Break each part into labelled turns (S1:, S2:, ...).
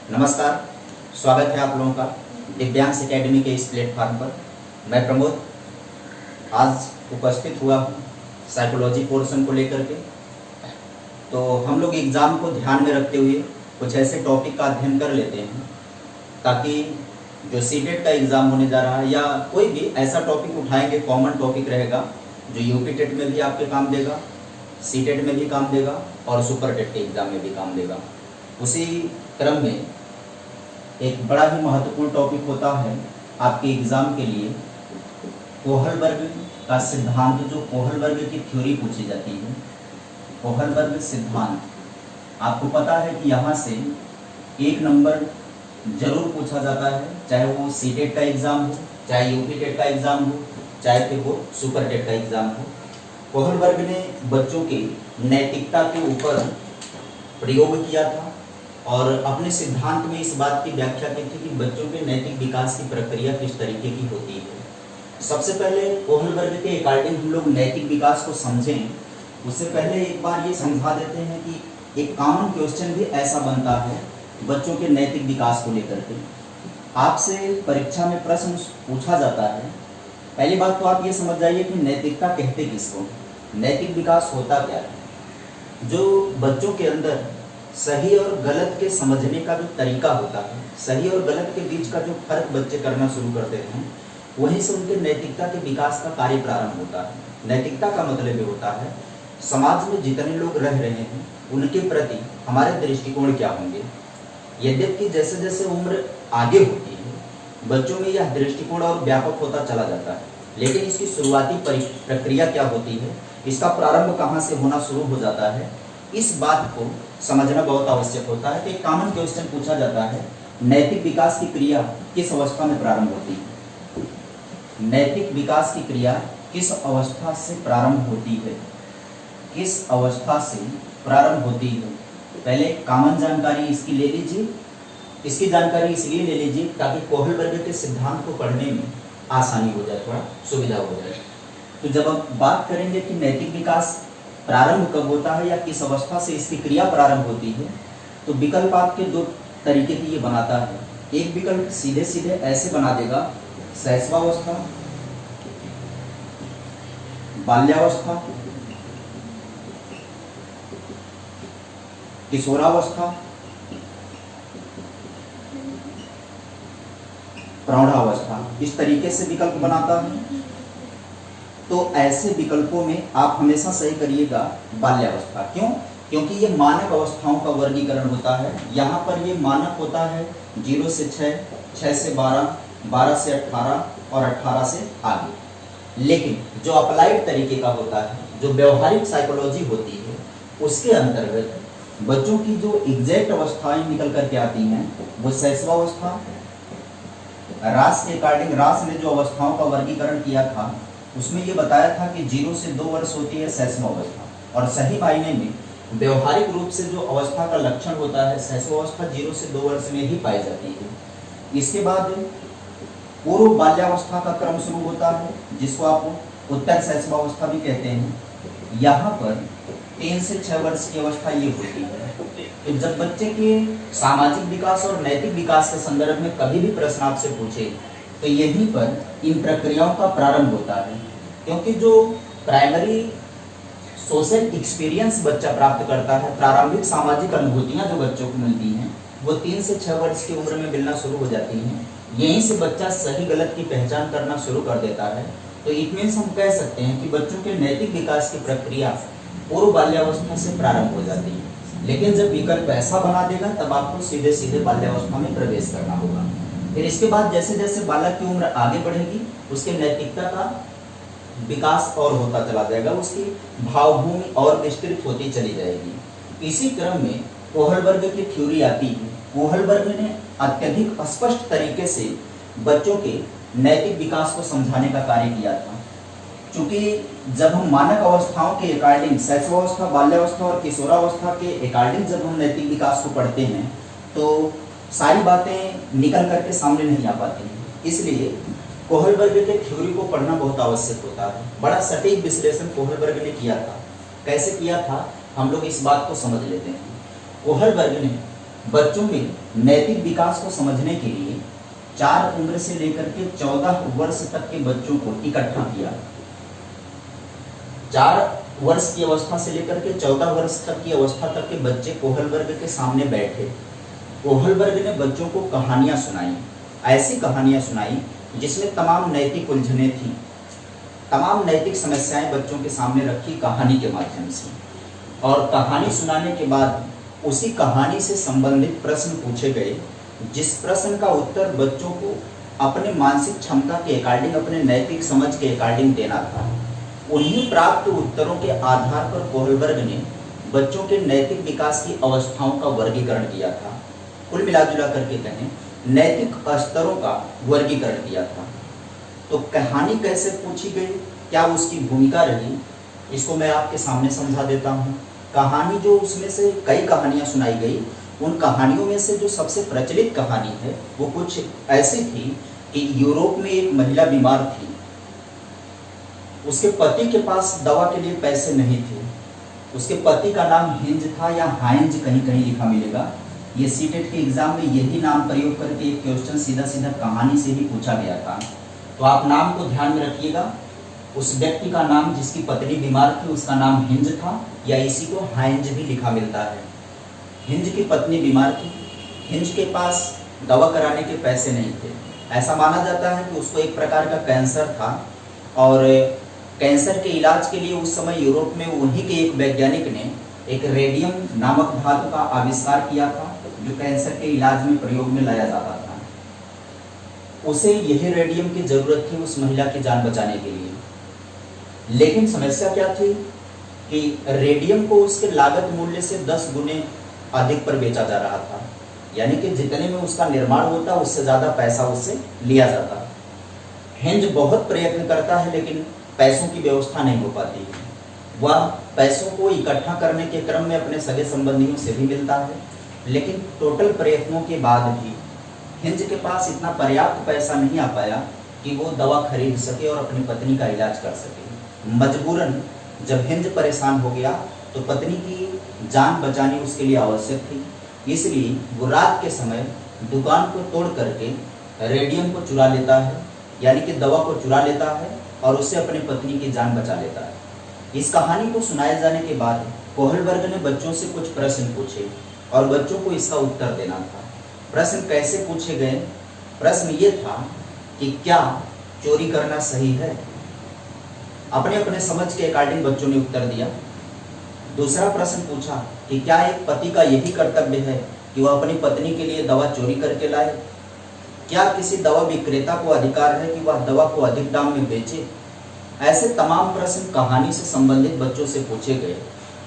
S1: नमस्कार, स्वागत है आप लोगों का दिव्यांश एकेडमी के इस प्लेटफॉर्म पर। मैं प्रमोद आज उपस्थित हुआ हूँ साइकोलॉजी पोर्शन को लेकर के। तो हम लोग एग्ज़ाम को ध्यान में रखते हुए कुछ ऐसे टॉपिक का अध्ययन कर लेते हैं ताकि जो सीटेट का एग्ज़ाम होने जा रहा है या कोई भी ऐसा टॉपिक उठाएंगे, कॉमन टॉपिक रहेगा जो यूपी टेट में भी आपके काम देगा, सीटेट में भी काम देगा और सुपर टेट के एग्ज़ाम में भी काम देगा। उसी क्रम में एक बड़ा ही महत्वपूर्ण टॉपिक होता है आपके एग्ज़ाम के लिए कोहलबर्ग का सिद्धांत, जो कोहलबर्ग की थ्योरी पूछी जाती है। कोहलबर्ग सिद्धांत आपको पता है कि यहाँ से 1 नंबर जरूर पूछा जाता है, चाहे वो सीटेट का एग्ज़ाम हो, चाहे यूपी टेट का एग्ज़ाम हो, चाहे फिर वो सुपर टेट का एग्ज़ाम हो। कोहलबर्ग ने बच्चों की नैतिकता के ऊपर प्रयोग किया था और अपने सिद्धांत में इस बात की व्याख्या की थी कि बच्चों के नैतिक विकास की प्रक्रिया किस तरीके की होती है। सबसे पहले कोहलबर्ग के अकॉर्डिंग हम लोग नैतिक विकास को समझें, उससे पहले एक बार ये समझा देते हैं कि एक कॉमन क्वेश्चन भी ऐसा बनता है बच्चों के नैतिक विकास को लेकर के। आपसे परीक्षा में प्रश्न पूछा जाता है। पहली बात तो आप ये समझ जाइए कि नैतिकता कहते किसको, नैतिक विकास होता क्या है। जो बच्चों के अंदर सही और गलत के समझने का जो तरीका होता है, सही और गलत के बीच का जो फर्क बच्चे करना शुरू करते हैं, वहीं से उनके नैतिकता के विकास का कार्य प्रारंभ होता है। नैतिकता का मतलब ये होता है समाज में जितने लोग रह रहे हैं उनके प्रति हमारे दृष्टिकोण क्या होंगे। यद्यपि जैसे जैसे उम्र आगे होती है बच्चों में यह दृष्टिकोण और व्यापक होता चला जाता है, लेकिन इसकी शुरुआती प्रक्रिया क्या होती है, इसका प्रारंभ कहाँ से होना शुरू हो जाता है, इस बात को समझना बहुत आवश्यक होता है। तो एक कॉमन क्वेश्चन पूछा जाता है, नैतिक विकास की क्रिया किस अवस्था में प्रारंभ होती है। नैतिक विकास की क्रिया किस अवस्था से प्रारंभ होती है, किस अवस्था से प्रारंभ होती है। पहले कॉमन जानकारी इसकी ले लीजिए। इसकी जानकारी इसलिए ले लीजिए ताकि कोहलबर्ग के सिद्धांत को पढ़ने में आसानी हो जाए, थोड़ा सुविधा हो जाए। तो जब हम बात करेंगे कि नैतिक विकास प्रारंभ कब होता है या किस अवस्था से इसकी क्रिया प्रारंभ होती है, तो विकल्प आपके 2 तरीके की ये बनाता है। एक विकल्प सीधे सीधे ऐसे बना देगा, शैशवावस्था, बाल्यावस्था, किशोरावस्था, प्रौढ़ावस्था, इस तरीके से विकल्प बनाता है। तो ऐसे विकल्पों में आप हमेशा सही करिएगा बाल्यावस्था। क्यों? क्योंकि ये मानक अवस्थाओं का वर्गीकरण होता है। यहाँ पर ये मानक होता है 0 से 6, 6 से 12, 12 से 18 और 18 से आगे। लेकिन जो अप्लाइड तरीके का होता है, जो व्यवहारिक साइकोलॉजी होती है, उसके अंतर्गत बच्चों की जो एग्जैक्ट अवस्थाएं निकल करके आती हैं वो शैशवावस्था। रास के अकॉर्डिंग रास ने जो अवस्थाओं का वर्गीकरण किया था उसमें ये बताया था कि 0 से 2 वर्ष होती है शैशवावस्था, और सही मायने में व्यवहारिक रूप से जो अवस्था का लक्षण होता है शैशवावस्था 0 से 2 वर्ष में ही पाई जाती है। इसके बाद पूर्व बाल्यावस्था का क्रम शुरू होता है, जिसको आप उत्तर शैशवावस्था भी कहते हैं। यहाँ पर 3 से 6 वर्ष की अवस्था ये होती है। तो जब बच्चे के सामाजिक विकास और नैतिक विकास के संदर्भ में कभी भी प्रश्न आपसे पूछे तो यहीं पर इन प्रक्रियाओं का प्रारंभ होता है। क्योंकि जो प्राइमरी सोशल एक्सपीरियंस बच्चा प्राप्त करता है, प्रारंभिक सामाजिक अनुभूतियां जो बच्चों को मिलती हैं, वो 3 से 6 वर्ष की उम्र में मिलना शुरू हो जाती हैं। यहीं से बच्चा सही गलत की पहचान करना शुरू कर देता है। तो इट मीन्स हम कह सकते हैं कि बच्चों के नैतिक विकास की प्रक्रिया पूर्व बाल्यावस्था से प्रारंभ हो जाती है। लेकिन जब विकल्प ऐसा बना देगा तब आपको सीधे सीधे बाल्यावस्था में प्रवेश करना होगा। फिर इसके बाद जैसे जैसे बालक की उम्र आगे बढ़ेगी उसके नैतिकता का विकास और होता चला जाएगा, उसकी भावभूमि और विस्तृत होती चली जाएगी। इसी क्रम में कोहलबर्ग की थ्योरी आती है। कोहलबर्ग ने अत्यधिक स्पष्ट तरीके से बच्चों के नैतिक विकास को समझाने का कार्य किया था। क्योंकि जब हम मानक अवस्थाओं के अकॉर्डिंग शैशवावस्था, बाल्यावस्था और किशोरावस्था के अकॉर्डिंग जब हम नैतिक विकास को पढ़ते हैं तो सारी बातें निकल करके सामने नहीं आ पाती हैं। इसलिए कोहलबर्ग के थ्योरी को पढ़ना बहुत आवश्यक होता है। बड़ा सटीक विश्लेषण कोहलबर्ग ने किया था। कैसे किया था हम लोग इस बात को समझ लेते हैं। कोहलबर्ग ने बच्चों में नैतिक विकास को समझने के लिए 4 उम्र से लेकर के 14 वर्ष तक के बच्चों को इकट्ठा किया। 4 वर्ष की अवस्था से लेकर के 14 वर्ष तक की अवस्था तक के बच्चे कोहलबर्ग के सामने बैठे। कोहलबर्ग ने बच्चों को कहानियां सुनाई, ऐसी कहानियां सुनाई जिसमें तमाम नैतिक उलझने थी, तमाम नैतिक समस्याएं बच्चों के सामने रखी कहानी के माध्यम से। और कहानी सुनाने के बाद उसी कहानी से संबंधित प्रश्न पूछे गए, जिस प्रश्न का उत्तर बच्चों को अपने मानसिक क्षमता के अकॉर्डिंग, अपने नैतिक समझ के अकॉर्डिंग देना था। उन्हीं प्राप्त उत्तरों के आधार पर कोहलबर्ग ने बच्चों के नैतिक विकास की अवस्थाओं का वर्गीकरण किया था। कुल मिलाजुला करके कहें, नैतिक स्तरों का वर्गीकरण किया था। तो कहानी कैसे पूछी गई, क्या उसकी भूमिका रही, इसको मैं आपके सामने समझा देता हूँ। कहानी जो उसमें से कई कहानियाँ सुनाई गई, उन कहानियों में से जो सबसे प्रचलित कहानी है वो कुछ ऐसी थी कि यूरोप में एक महिला बीमार थी। उसके पति के पास दवा के लिए पैसे नहीं थे। उसके पति का नाम हिंज था या हाइंज, कहीं कहीं लिखा मिलेगा। ये सीटेट के एग्जाम में यही नाम प्रयोग करके एक क्वेश्चन सीधा सीधा कहानी से ही पूछा गया था। तो आप नाम को ध्यान में रखिएगा। उस व्यक्ति का नाम, जिसकी पत्नी बीमार थी, उसका नाम हिंज था, या इसी को हाइंज भी लिखा मिलता है। हिंज की पत्नी बीमार थी। हिंज के पास दवा कराने के पैसे नहीं थे। ऐसा माना जाता है कि उसको एक प्रकार का कैंसर था, और कैंसर के इलाज के लिए उस समय यूरोप में उन्हीं के एक वैज्ञानिक ने एक रेडियम नामक धातु का आविष्कार किया था, जो कैंसर के इलाज में प्रयोग में लाया जाता था। उसे यही रेडियम की जरूरत थी उस महिला की जान बचाने के लिए। लेकिन समस्या क्या थी कि रेडियम को उसके लागत मूल्य से 10 गुने अधिक पर बेचा जा रहा था, यानी कि जितने में उसका निर्माण होता उससे ज़्यादा पैसा उससे लिया जाता। हिंज बहुत प्रयत्न करता है, लेकिन पैसों की व्यवस्था नहीं हो पाती। वह पैसों को इकट्ठा करने के क्रम में अपने सगे संबंधियों से भी मिलता है, लेकिन टोटल प्रयत्नों के बाद भी हिंज के पास इतना पर्याप्त पैसा नहीं आ पाया कि वो दवा खरीद सके और अपनी पत्नी का इलाज कर सके। मजबूरन जब हिंज परेशान हो गया तो पत्नी की जान बचानी उसके लिए आवश्यक थी। इसलिए वो रात के समय दुकान को तोड़ करके रेडियम को चुरा लेता है, यानी कि दवा को चुरा लेता है, और उससे अपनी पत्नी की जान बचा लेता है। इस कहानी को सुनाए जाने के बाद कोहलबर्ग ने बच्चों से कुछ प्रश्न पूछे और बच्चों को इसका उत्तर देना था। प्रश्न कैसे पूछे गए? प्रश्न ये था कि क्या चोरी करना सही है? अपने अपने समझ के अकॉर्डिंग बच्चों ने उत्तर दिया। दूसरा प्रश्न पूछा कि क्या एक पति का यही कर्तव्य है कि वह अपनी पत्नी के लिए दवा चोरी करके लाए? क्या किसी दवा विक्रेता को अधिकार है कि वह दवा को अधिक दाम में बेचे? ऐसे तमाम प्रश्न कहानी से संबंधित बच्चों से पूछे गए।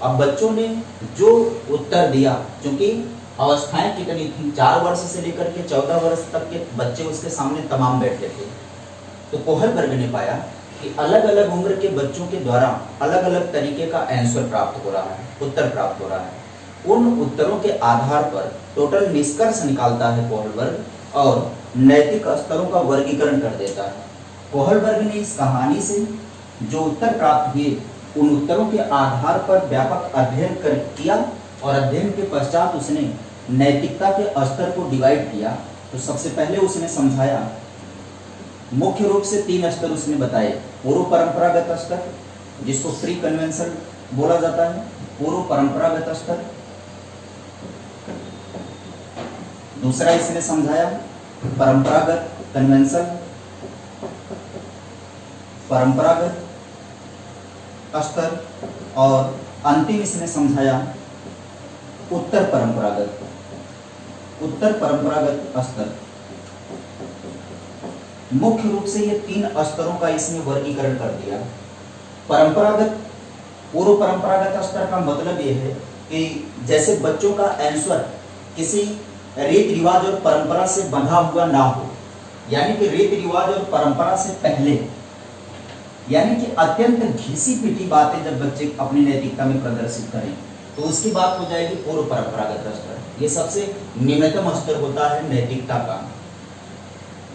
S1: अब बच्चों ने जो उत्तर दिया, क्योंकि अवस्थाएं कितनी थी, 4 वर्ष से लेकर के 14 वर्ष तक के बच्चे उसके सामने तमाम बैठे थे, तो कोहलबर्ग ने पाया कि अलग अलग उम्र के बच्चों के द्वारा अलग अलग तरीके का आंसर प्राप्त हो रहा है, उत्तर प्राप्त हो रहा है। उन उत्तरों के आधार पर टोटल निष्कर्ष निकालता है कोहलबर्ग और नैतिक स्तरों का वर्गीकरण कर देता है। कोहलबर्ग ने इस कहानी से जो उत्तर प्राप्त हुए, उन उत्तरों के आधार पर व्यापक अध्ययन किया, और अध्ययन के पश्चात उसने नैतिकता के स्तर को डिवाइड किया। तो सबसे पहले उसने समझाया, मुख्य रूप से 3 स्तर उसने बताए। पूर्व परंपरागत स्तर, जिसको प्री कन्वेंशन बोला जाता है, पूर्व परंपरागत स्तर। दूसरा इसने समझाया परंपरागत, कन्वेंशन, परंपरागत स्तर, और अंतिम इसने समझाया उत्तर परंपरागत, उत्तर परंपरागत स्तर। मुख्य रूप से ये 3 स्तरों का इसने वर्गीकरण कर दिया। परंपरागत, पूर्व परंपरागत स्तर का मतलब ये है कि जैसे बच्चों का आंसर किसी रीति रिवाज और परंपरा से बंधा हुआ ना हो, यानी कि रीति रिवाज और परंपरा से पहले, यानी कि अत्यंत घिसी पिटी बातें जब बच्चे अपनी नैतिकता में प्रदर्शित करें तो उसकी बात हो जाएगी पूर्व परंपरागत स्तर। ये सबसे निम्नतम स्तर होता है नैतिकता का।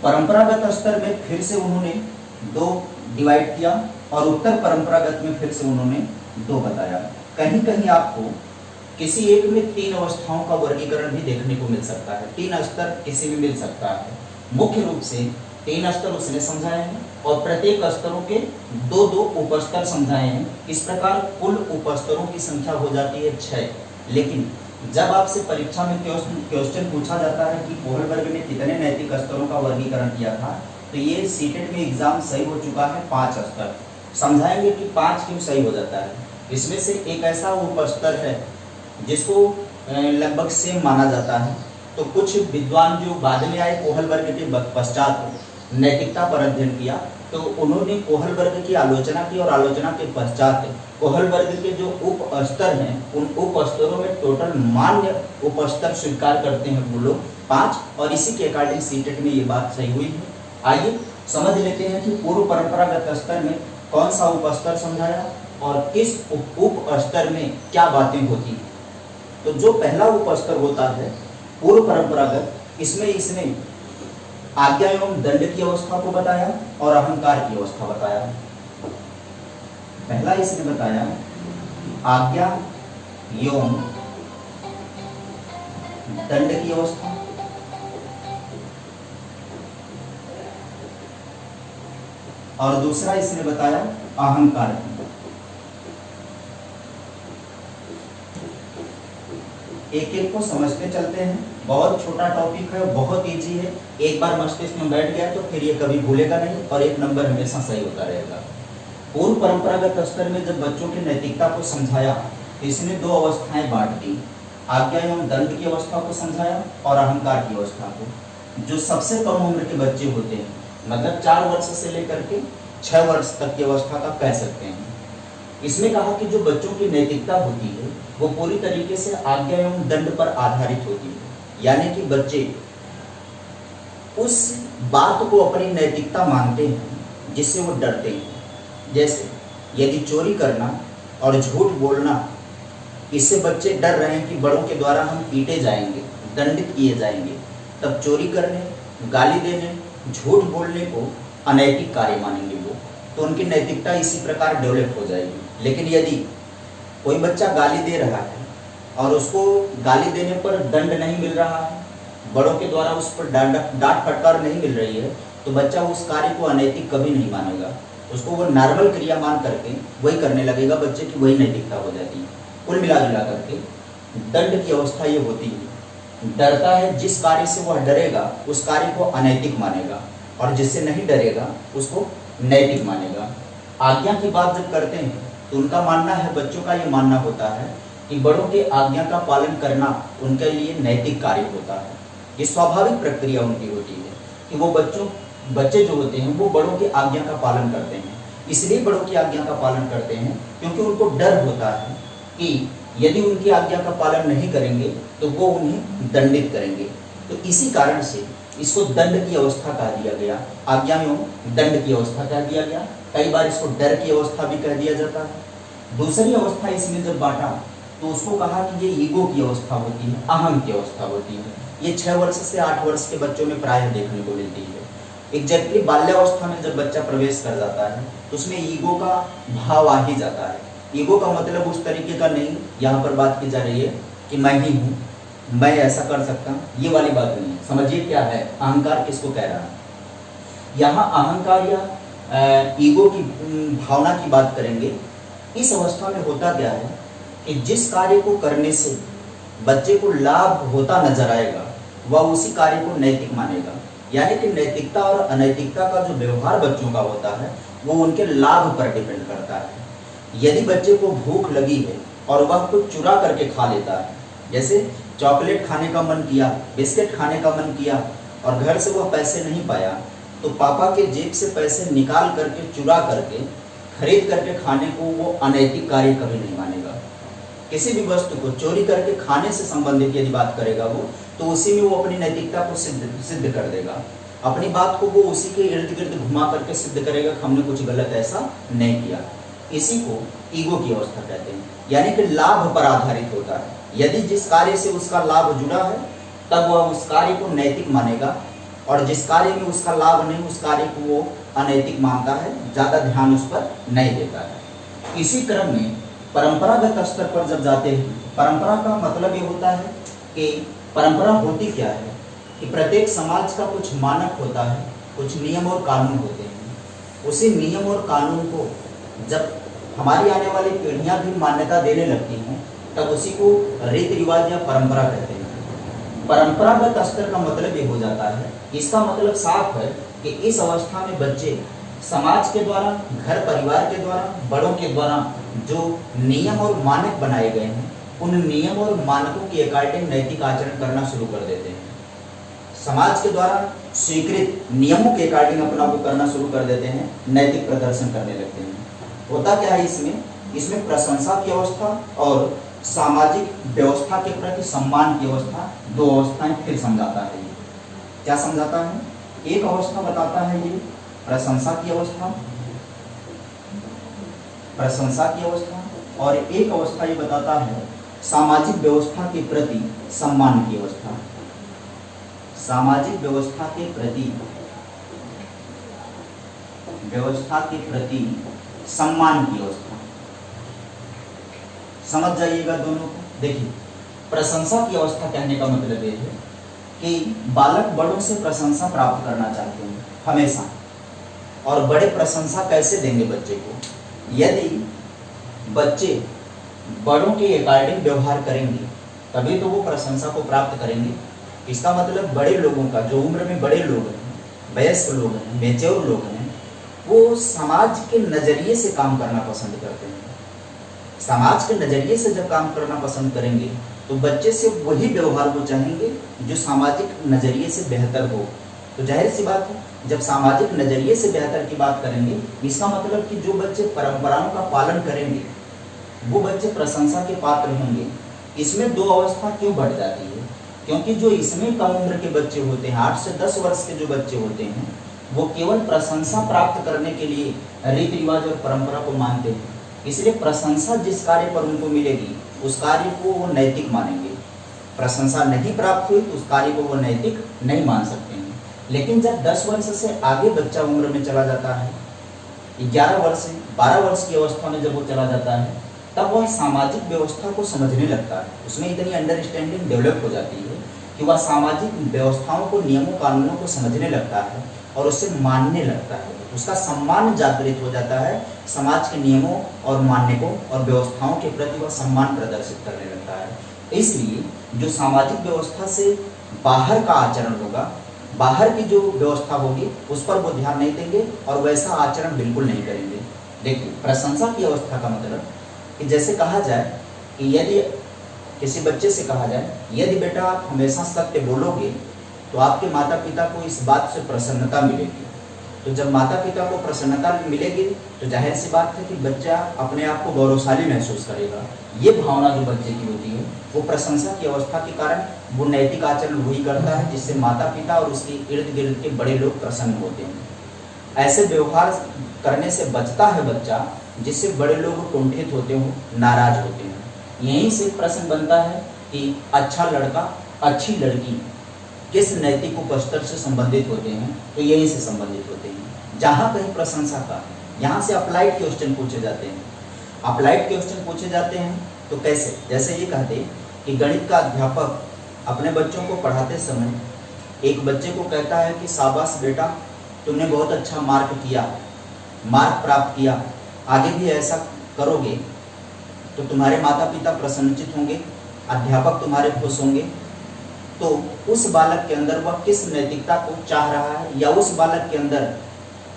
S1: परंपरागत स्तर में फिर से उन्होंने 2 डिवाइड किया, और उत्तर परंपरागत में फिर से उन्होंने 2 बताया। कहीं कहीं आपको किसी एक में 3 अवस्थाओं का वर्गीकरण भी देखने को मिल सकता है। 3 स्तर किसी में मिल सकता है। मुख्य रूप से 3 स्तर उसने समझाए हैं और प्रत्येक स्तरों के 2-2 उपस्तर समझाए हैं। इस प्रकार कुल उपस्तरों की संख्या हो जाती है 6। लेकिन जब आपसे परीक्षा में क्वेश्चन पूछा जाता है कि कोहल वर्ग ने कितने नैतिक स्तरों का वर्गीकरण किया था, तो ये सीटेट में एग्जाम सही हो चुका है 5 स्तर। समझाएंगे कि 5 क्यों सही हो जाता है। इसमें से एक ऐसा उपस्तर है जिसको लगभग सेम माना जाता है। तो कुछ विद्वान जो बाद में आए कोहल वर्ग के पश्चात नैतिकता पर अध्ययन किया, तो उन्होंने कोहल वर्ग की आलोचना की और आलोचना के पश्चात कोहल वर्ग के जो उप स्तर हैं उन उप स्तरों में टोटल मान्य उप स्तर स्वीकार करते हैं वो लोग 5, और इसी के अकॉर्डिंग सीटेट में ये बात सही हुई है। आइए समझ लेते हैं कि पूर्व परंपरागत स्तर में कौन सा उप स्तर समझाया और किस उप स्तर में क्या बातें होती हैं। तो जो पहला उप स्तर होता है पूर्व परंपरागत, इसमें इसने आज्ञा एवं दंड की अवस्था को बताया और अहंकार की अवस्था बताया। पहला इसने बताया आज्ञा एवं दंड की अवस्था, और दूसरा इसने बताया अहंकार की। एक एक को समझते चलते हैं। बहुत छोटा टॉपिक है, बहुत इजी है। एक बार मस्तिष्क में बैठ गया तो फिर ये कभी भूलेगा नहीं और 1 नंबर हमेशा सही होता रहेगा। पूर्व परंपरागत स्तर में जब बच्चों की नैतिकता को समझाया तो इसने 2 अवस्थाएं बांट दी। आज्ञा एवं दंड की अवस्था को समझाया और अहंकार की अवस्था को। जो सबसे कम उम्र के बच्चे होते हैं, मतलब 4 वर्ष से लेकर के 6 वर्ष तक की अवस्था का कह सकते हैं, इसमें कहा कि जो बच्चों की नैतिकता होती है वो पूरी तरीके से आज्ञा एवं दंड पर आधारित होती है। यानी कि बच्चे उस बात को अपनी नैतिकता मानते हैं जिससे वो डरते हैं। जैसे यदि चोरी करना और झूठ बोलना, इससे बच्चे डर रहे हैं कि बड़ों के द्वारा हम पीटे जाएंगे, दंडित किए जाएंगे, तब चोरी करने, गाली देने, झूठ बोलने को अनैतिक कार्य मानेंगे वो, तो उनकी नैतिकता इसी प्रकार डेवलप हो जाएगी। लेकिन यदि कोई बच्चा गाली दे रहा है और उसको गाली देने पर दंड नहीं मिल रहा है, बड़ों के द्वारा उस पर डांट फटकार नहीं मिल रही है, तो बच्चा उस कार्य को अनैतिक कभी नहीं मानेगा। उसको वो नॉर्मल क्रिया मान करके वही करने लगेगा, बच्चे की वही नैतिकता हो जाती है। कुल मिला करके दंड की अवस्था ये होती है, डरता है जिस कार्य से वह डरेगा उस कार्य को अनैतिक मानेगा, और जिससे नहीं डरेगा उसको नैतिक मानेगा। आज्ञा की बात जब करते हैं तो उनका मानना है, बच्चों का ये मानना होता है कि बड़ों के आज्ञा का पालन करना उनके लिए नैतिक कार्य होता है। ये स्वाभाविक प्रक्रिया उनकी होती है कि वो बच्चे जो होते हैं वो बड़ों की आज्ञा का पालन करते हैं। इसलिए बड़ों की आज्ञा का पालन करते हैं क्योंकि उनको डर होता है कि यदि उनकी आज्ञा का पालन नहीं करेंगे तो वो उन्हें दंडित करेंगे। तो इसी कारण से इसको दंड की अवस्था कह दिया गया, आज्ञा एवं दंड की अवस्था कह दिया गया। कई बार इसको डर की अवस्था भी कह दिया जाता है। दूसरी अवस्था इसमें जब बांटा तो उसको कहा कि ये ईगो की अवस्था होती है, अहम की अवस्था होती है। ये 6 वर्ष से 8 वर्ष के बच्चों में प्रायः देखने को मिलती है। एग्जैक्टली बाल्यावस्था में जब बच्चा प्रवेश कर जाता है तो उसमें ईगो का भाव आ ही जाता है। ईगो का मतलब उस तरीके का नहीं, यहाँ पर बात की जा रही है कि मैं ही हूँ, मैं ऐसा कर सकता हूँ, ये वाली बात नहीं। समझिए क्या है अहंकार, किसको कह रहा है। यहाँ अहंकार या ईगो की भावना की बात करेंगे। इस अवस्था में होता क्या है कि जिस कार्य को करने से बच्चे को लाभ होता नजर आएगा वह उसी कार्य को नैतिक मानेगा। यानी कि नैतिकता और अनैतिकता का जो व्यवहार बच्चों का होता है वो उनके लाभ पर डिपेंड करता है। यदि बच्चे को भूख लगी है और वह कुछ चुरा करके खा लेता है, जैसे चॉकलेट खाने का मन किया, बिस्किट खाने का मन किया और घर से वह पैसे नहीं पाया, तो पापा के जेब से पैसे निकाल करके चुरा करके खरीद करके खाने को वो अनैतिक कार्य कभी नहीं मानेगा। किसी भी वस्तु को चोरी करके खाने से संबंधित यदि बात करेगा वो, तो उसी में वो अपनी नैतिकता को सिद्ध कर देगा। अपनी बात को वो उसी के इर्द गिर्द घुमा करके सिद्ध करेगा कि हमने कुछ गलत ऐसा नहीं किया। इसी को ईगो की अवस्था कहते हैं, यानी कि लाभ पर आधारित होता है। यदि जिस कार्य से उसका लाभ जुड़ा है तब वह उस कार्य को नैतिक मानेगा, और जिस कार्य में उसका लाभ नहीं उस कार्य को वो अनैतिक मानता है, ज़्यादा ध्यान उस पर नहीं देता है। इसी क्रम में परंपरागत स्तर पर जब जाते हैं परंपरा का मतलब ये होता है कि परंपरा होती क्या है कि प्रत्येक समाज का कुछ मानक होता है, कुछ नियम और कानून होते हैं। उसी नियम और कानून को जब हमारी आने वाली पीढ़ियां भी मान्यता देने लगती हैं तब उसी को रीति रिवाज या परंपरा कहते हैं। परंपरागत स्तर का मतलब ये हो जाता है, इसका मतलब साफ है कि इस अवस्था में बच्चे समाज के द्वारा, घर परिवार के द्वारा, बड़ों के द्वारा जो नियम और मानक बनाए गए हैं उन नियम और मानकों के अकॉर्डिंग नैतिक आचरण करना शुरू कर देते हैं। समाज के द्वारा स्वीकृत नियमों के अकॉर्डिंग अपना वो करना शुरू कर देते हैं, नैतिक प्रदर्शन करने लगते हैं। होता क्या है इसमें प्रशंसा की अवस्था और सामाजिक व्यवस्था के प्रति सम्मान की अवस्था, दो अवस्थाएं फिर समझाता है। ये क्या समझाता है? एक अवस्था बताता है ये प्रशंसा की अवस्था, और एक अवस्था ये बताता है सामाजिक व्यवस्था के प्रति सम्मान की अवस्था। सामाजिक व्यवस्था के प्रति सम्मान की अवस्था। समझ जाइएगा दोनों को। देखिए, प्रशंसा की अवस्था कहने का मतलब ये है कि बालक बड़ों से प्रशंसा प्राप्त करना चाहते हैं हमेशा। और बड़े प्रशंसा कैसे देंगे बच्चे को? यदि बच्चे बड़ों के अकॉर्डिंग व्यवहार करेंगे तभी तो वो प्रशंसा को प्राप्त करेंगे। इसका मतलब बड़े लोगों का, जो उम्र में बड़े लोग हैं, वयस्क लोग हैं, मेच्योर लोग हैं, वो समाज के नज़रिए से काम करना पसंद करते हैं। समाज के नज़रिए से जब काम करना पसंद करेंगे तो बच्चे से वही व्यवहार वो चाहेंगे जो सामाजिक नज़रिए से बेहतर हो। तो जाहिर सी बात है, जब सामाजिक नज़रिए से बेहतर की बात करेंगे, इसका मतलब कि जो बच्चे परंपराओं का पालन करेंगे वो बच्चे प्रशंसा के पात्र होंगे। इसमें दो अवस्था क्यों बढ़ जाती है? क्योंकि जो इसमें कम उम्र के बच्चे होते हैं, 8 से 10 वर्ष के जो बच्चे होते हैं, वो केवल प्रशंसा प्राप्त करने के लिए रीति रिवाज और परंपरा को मानते हैं। इसलिए प्रशंसा जिस कार्य पर उनको मिलेगी उस कार्य को वो नैतिक मानेंगे। प्रशंसा नहीं प्राप्त हुई तो उस कार्य को वो नैतिक नहीं मान सकते हैं। लेकिन जब 10 वर्ष से आगे बच्चा उम्र में चला जाता है, 11 वर्ष 12 वर्ष की अवस्था में जब वो चला जाता है, तब वह सामाजिक व्यवस्था को समझने लगता है। उसमें इतनी अंडरस्टैंडिंग डेवलप हो जाती है कि वह सामाजिक व्यवस्थाओं को, नियमों कानूनों को समझने लगता है और उसे मानने लगता है। उसका सम्मान जागृत हो जाता है, समाज के नियमों और मान्यकों और व्यवस्थाओं के प्रति वह सम्मान प्रदर्शित करने लगता है। इसलिए जो सामाजिक व्यवस्था से बाहर का आचरण होगा, बाहर की जो व्यवस्था होगी, उस पर वो ध्यान नहीं देंगे और वैसा आचरण बिल्कुल नहीं करेंगे। देखिए, प्रशंसा की अवस्था का मतलब कि जैसे कहा जाए कि यदि किसी बच्चे से कहा जाए, यदि बेटा आप हमेशा सत्य बोलोगे तो आपके माता पिता को इस बात से प्रसन्नता मिलेगी। तो जब माता पिता को प्रसन्नता मिलेगी तो जाहिर सी बात है कि बच्चा अपने आप को गौरवशाली महसूस करेगा। ये भावना जो बच्चे की होती है, वो प्रशंसा की अवस्था के कारण वो नैतिक आचरण वही करता है जिससे माता पिता और उसके इर्द गिर्द के बड़े लोग प्रसन्न होते हैं। ऐसे व्यवहार करने से बचता है बच्चा जिससे बड़े लोग कुंठित होते हो, नाराज होते हैं। यहीं से प्रश्न बनता है कि अच्छा लड़का, अच्छी लड़की किस नैतिक उपस्तर से संबंधित होते हैं? तो यहीं से संबंधित होते हैं। जहाँ कहीं प्रशंसा का, यहाँ से अप्लाइड क्वेश्चन पूछे जाते हैं। अप्लाइड क्वेश्चन पूछे जाते हैं तो कैसे? जैसे ये कहते कि गणित का अध्यापक अपने बच्चों को पढ़ाते समय एक बच्चे को कहता है कि शाबाश बेटा, तुमने बहुत अच्छा मार्क प्राप्त किया, आगे भी ऐसा करोगे तो तुम्हारे माता पिता प्रसन्नचित होंगे, अध्यापक तुम्हारे खुश होंगे। तो उस बालक के अंदर वह किस नैतिकता को चाह रहा है, या उस बालक के अंदर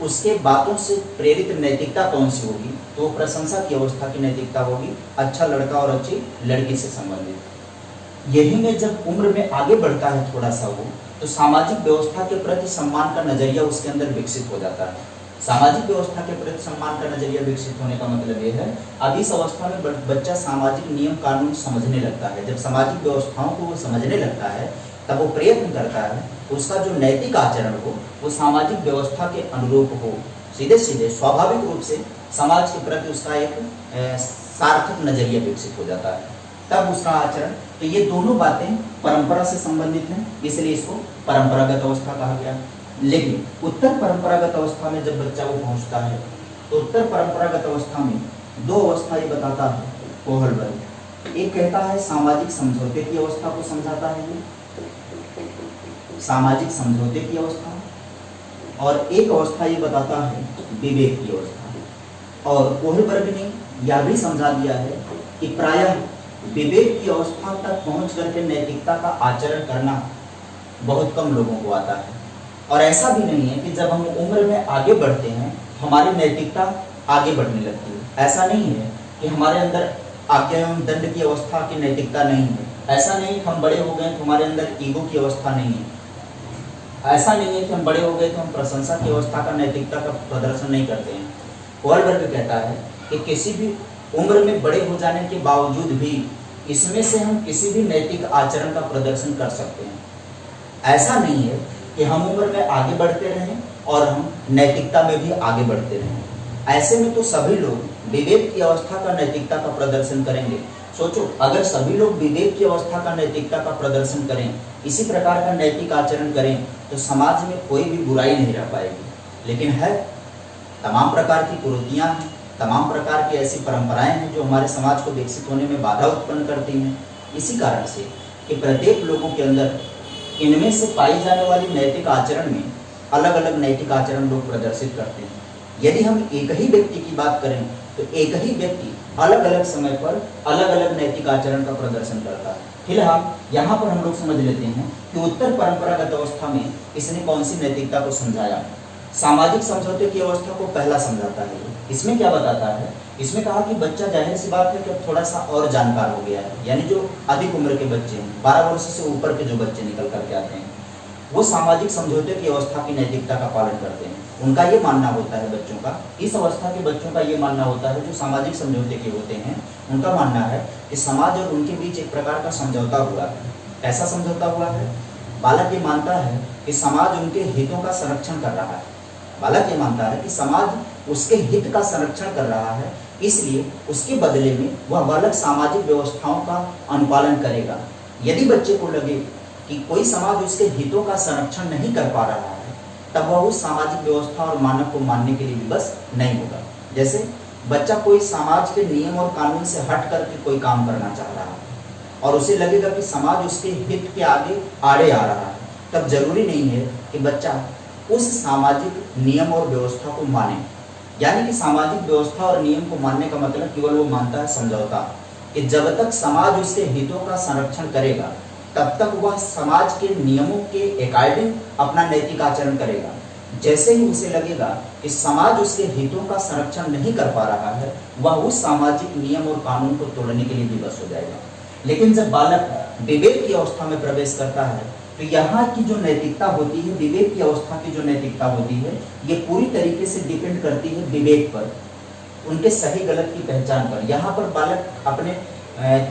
S1: उसके बातों से प्रेरित नैतिकता कौन सी होगी? तो वो प्रशंसा की अवस्था की नैतिकता होगी, अच्छा लड़का और अच्छी लड़की से संबंधित। यही में जब उम्र में आगे बढ़ता है थोड़ा सा वो, तो सामाजिक व्यवस्था के प्रति सम्मान का नजरिया उसके अंदर विकसित हो जाता है। सामाजिक व्यवस्था के प्रति सम्मान का नजरिया विकसित होने का मतलब ये है, अब इस अवस्था में बच्चा सामाजिक नियम कानून समझने लगता है। जब सामाजिक व्यवस्थाओं को वो समझने लगता है तब वो प्रयत्न करता है उसका जो नैतिक आचरण हो वो सामाजिक व्यवस्था के अनुरूप हो। सीधे सीधे स्वाभाविक रूप से समाज के प्रति उसका एक सार्थक नजरिया विकसित हो जाता है, तब उसका आचरण। तो ये दोनों बातें परंपरा से संबंधित हैं, इसलिए इसको परंपरागत अवस्था कहा गया। लेकिन उत्तर परंपरागत अवस्था में जब बच्चा वो पहुंचता है तो उत्तर परंपरागत अवस्था में दो अवस्था ये बताता है, कोहलबल। एक कहता है सामाजिक समझौते की अवस्था को समझाता है ये, सामाजिक समझौते की अवस्था, और एक अवस्था ये बताता है विवेक की अवस्था। और कोहलबर्ग ने यह भी समझा दिया है कि प्रायः विवेक की अवस्था तक पहुंच करके नैतिकता का आचरण करना बहुत कम लोगों को आता है। और ऐसा भी नहीं है कि जब हम उम्र में आगे बढ़ते हैं हमारी नैतिकता आगे बढ़ने लगती है। ऐसा नहीं है कि हमारे अंदर आज्ञा एवं दंड की अवस्था की नैतिकता नहीं है। ऐसा नहीं कि हम बड़े हो गए तो हमारे अंदर ईगो की अवस्था नहीं है। ऐसा नहीं है कि हम बड़े हो गए तो हम प्रशंसा की अवस्था का, नैतिकता का प्रदर्शन नहीं करते हैं। कोहलबर्ग कहता है कि किसी भी उम्र में बड़े हो जाने के बावजूद भी इसमें से हम किसी भी नैतिक आचरण का प्रदर्शन कर सकते हैं। ऐसा नहीं है कि हम उम्र में आगे बढ़ते रहें और हम नैतिकता में भी आगे बढ़ते रहें। ऐसे में तो सभी लोग विवेक की अवस्था का, नैतिकता का प्रदर्शन करेंगे। सोचो, अगर सभी लोग विवेक की अवस्था का, नैतिकता का प्रदर्शन करें, इसी प्रकार का नैतिक आचरण करें, तो समाज में कोई भी बुराई नहीं रह पाएगी। लेकिन है तमाम प्रकार की कुरीतियां हैं, तमाम प्रकार की ऐसी परंपराएं हैं जो हमारे समाज को विकसित होने में बाधा उत्पन्न करती हैं। इसी कारण से कि प्रत्येक लोगों के अंदर इनमें से पाई जाने वाली नैतिक आचरण में अलग अलग नैतिक आचरण लोग प्रदर्शित करते हैं। यदि हम एक ही व्यक्ति की बात करें तो एक ही व्यक्ति अलग अलग समय पर अलग अलग नैतिक आचरण का प्रदर्शन करता है। फिलहाल यहाँ पर हम लोग समझ लेते हैं कि उत्तर परंपरागत अवस्था में इसने कौन सी नैतिकता को समझाया। सामाजिक समझौते की अवस्था को पहला समझाता है। इसमें क्या बताता है? इसमें कहा कि बच्चा, जाहिर सी बात है कि अब थोड़ा सा और जानकार हो गया है, यानी जो अधिक उम्र के बच्चे हैं, 12 वर्ष से ऊपर के जो बच्चे निकल करके आते हैं, वो सामाजिक समझौते की अवस्था की नैतिकता का पालन करते हैं। उनका ये मानना होता है, बच्चों का, इस अवस्था के बच्चों का ये मानना होता है, जो सामाजिक समझौते के होते हैं, उनका मानना है कि समाज और उनके बीच एक प्रकार का समझौता हुआ है। ऐसा समझौता हुआ है, बालक ये मानता है कि समाज उनके हितों का संरक्षण कर रहा है। बालक ये मानता है कि समाज उसके हित का संरक्षण कर रहा है, इसलिए उसके बदले में वह बालक सामाजिक व्यवस्थाओं का अनुपालन करेगा। यदि बच्चे को लगे कि कोई समाज उसके हितों का संरक्षण नहीं कर पा रहा है, तब वह उस सामाजिक व्यवस्था और मानक को मानने के लिए विवश नहीं होगा। जैसे बच्चा कोई समाज के नियम और कानून से हट करके कोई काम करना चाह रहा है और उसे लगेगा कि समाज उसके हित के आगे आड़े आ रहा है, तब जरूरी नहीं है कि बच्चा उस सामाजिक नियम और व्यवस्था को माने। यानी कि सामाजिक व्यवस्था और नियम को मानने का मतलब केवल वो मानता है समझौता, कि जब तक समाज उसके हितों का संरक्षण करेगा तब तक वह समाज के नियमों के अकॉर्डिंग अपना नैतिक आचरण करेगा। जैसे ही उसे लगेगा कि समाज उसके हितों का संरक्षण नहीं कर पा रहा है, वह उस सामाजिक नियम और कानून को तोड़ने के लिए विवश हो जाएगा। लेकिन जब बालक विवेक की अवस्था में प्रवेश करता है तो यहाँ की जो नैतिकता होती है, विवेक की अवस्था की जो नैतिकता होती है, ये पूरी तरीके से डिपेंड करती है विवेक पर, उनके सही गलत की पहचान पर। यहाँ पर बालक अपने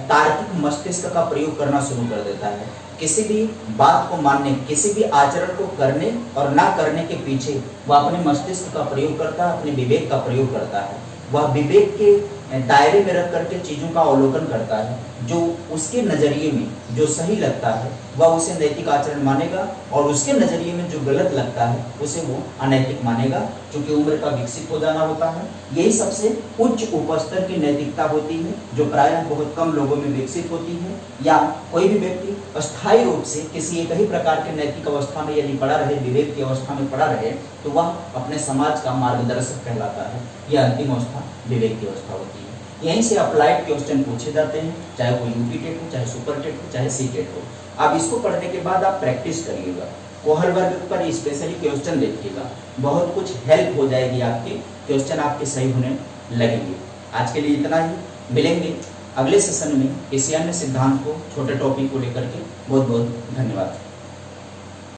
S1: तार्किक मस्तिष्क का प्रयोग करना शुरू कर देता है। किसी भी बात को मानने, किसी भी आचरण को करने और ना करने के पीछे वह अपने मस्तिष्क का प्रयोग करता है, अपने विवेक का प्रयोग करता है। वह विवेक के दायरे में रख करके चीज़ों का अवलोकन करता है। जो उसके नज़रिए में जो सही लगता है वह उसे नैतिक आचरण मानेगा, और उसके नज़रिए में जो गलत लगता है उसे वो अनैतिक मानेगा, क्योंकि उम्र का विकसित हो जाना होता है। यही सबसे उच्च उपस्तर की नैतिकता होती है, जो प्रायः बहुत कम लोगों में विकसित होती है। या कोई भी व्यक्ति अस्थायी रूप से किसी एक ही प्रकार के नैतिक अवस्था में यदि पड़ा रहे, विवेक की अवस्था में पड़ा रहे, तो वह अपने समाज का मार्गदर्शक कहलाता है। यह अंतिम अवस्था विवेक की अवस्था होती है। यहीं से अप्लाइड क्वेश्चन पूछे जाते हैं, चाहे वो यूपी टेट हो, चाहे सुपर टेट हो, चाहे सी टेट हो। आप इसको पढ़ने के बाद आप प्रैक्टिस करिएगा, कोहलबर्ग पर स्पेशली क्वेश्चन देखिएगा, बहुत कुछ हेल्प हो जाएगी आपकी, क्वेश्चन आपके सही होने लगेंगे। आज के लिए इतना ही, मिलेंगे अगले सेशन में किसी अन्य सिद्धांत को, छोटे टॉपिक को लेकर के। बहुत बहुत धन्यवाद।